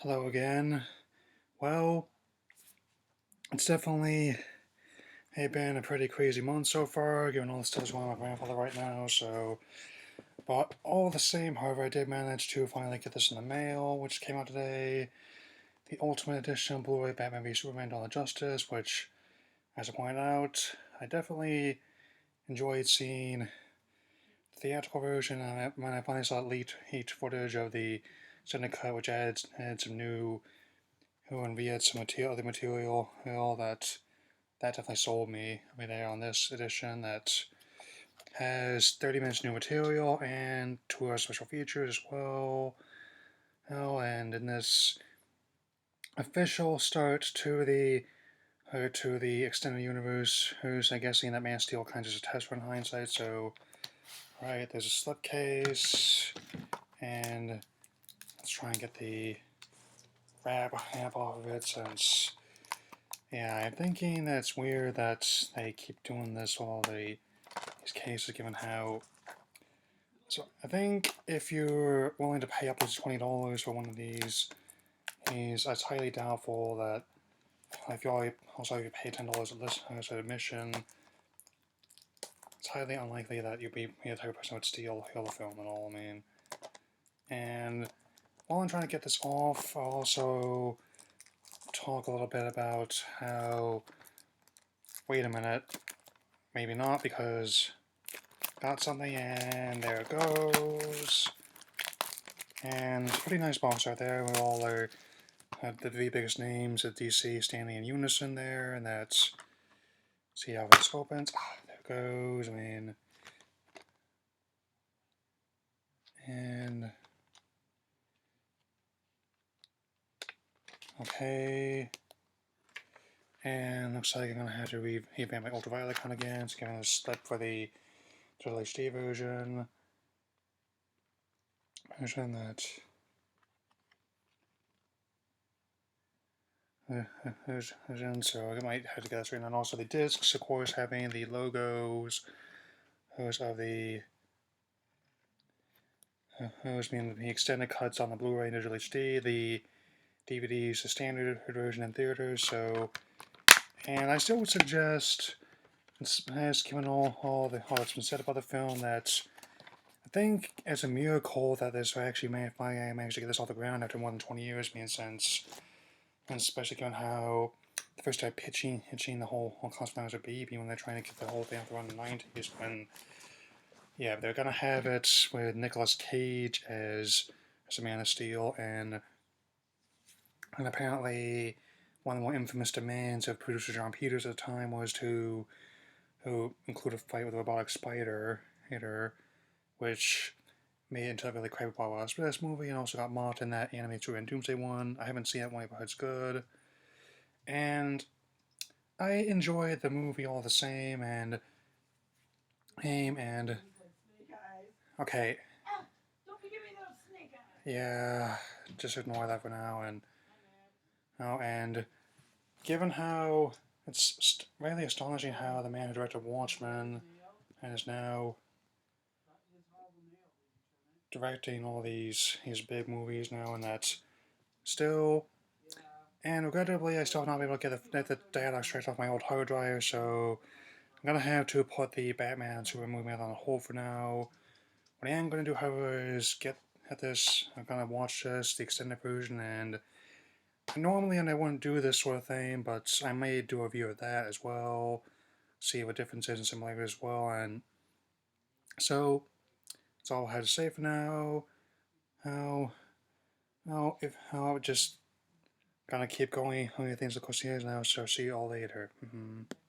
Hello again. Well, it's definitely been a pretty crazy month so far, given all the stuff going on with my grandfather right now, but all the same, however, I did manage to finally get this in the mail, which came out today. The Ultimate Edition Blu-ray Batman v Superman Dawn of Justice, which, as I pointed out, I definitely enjoyed seeing the theatrical version, and when I finally saw leaked footage of the extended cut, which had some new and we had some other material that definitely sold me. I mean, there on this edition that has 30 minutes new material and 2 other special features as well. Oh, and in this official start to the extended universe, who's I guess seeing that Man of Steel kind of just a test run hindsight. So, right, there's a slipcase, and let's try and get the wrap off of it since. Yeah, I'm thinking that it's weird that they keep doing this all these cases, given how. So I think if you're willing to pay up to $20 for one of these, it's highly doubtful that if you also if you pay $10 as an admission, it's highly unlikely that you'll be the type of person who would steal the film at all. I mean, and while I'm trying to get this off, I'll also talk a little bit about how. Wait a minute. Maybe not, because got something, and there it goes. And pretty nice box right there with all the three biggest names of DC standing in unison there, and that's. See how this opens. There it goes. I mean, and okay. And looks like I'm gonna have to revamp my ultraviolet icon again. So giving a slip for the Digital HD version. That. So I might have to get that straight. And also the discs, of course, having the logos, those of those being the extended cuts on the Blu-ray and Digital HD, the DVDs, the standard version in theaters. So, and I still would suggest, as given all that's been said about the film, that I think it's a miracle that this actually managed to get this off the ground after more than 20 years, being since, and especially given how the first time pitching the whole concept as a baby when they're trying to get the whole thing off the ground in the 90s, when yeah, they're gonna have it with Nicolas Cage as a Man of Steel, and apparently one of the more infamous demands of producer John Peters at the time was to include a fight with a robotic spider, which made it into a really crappy Wild West movie, and also got mocked in that animated Superman Doomsday one. I haven't seen that one, but it's good. And I enjoyed the movie all the same, and okay, yeah, just ignore that for now. And given how it's really astonishing how the man who directed Watchmen and is now directing all these big movies now, and that's still. And regrettably, I still have not been able to get the dialogue straight off my old hard drive, so I'm gonna have to put the Batman and Superman movie on hold for now. What I am gonna do, however, is get at this. I'm gonna watch this, the extended version, and normally I wouldn't do this sort of thing, but I may do a review of that as well, see what differences and similarities as well, and so that's all I had to say for now. How just gonna keep going, things of course here now, so see you all later.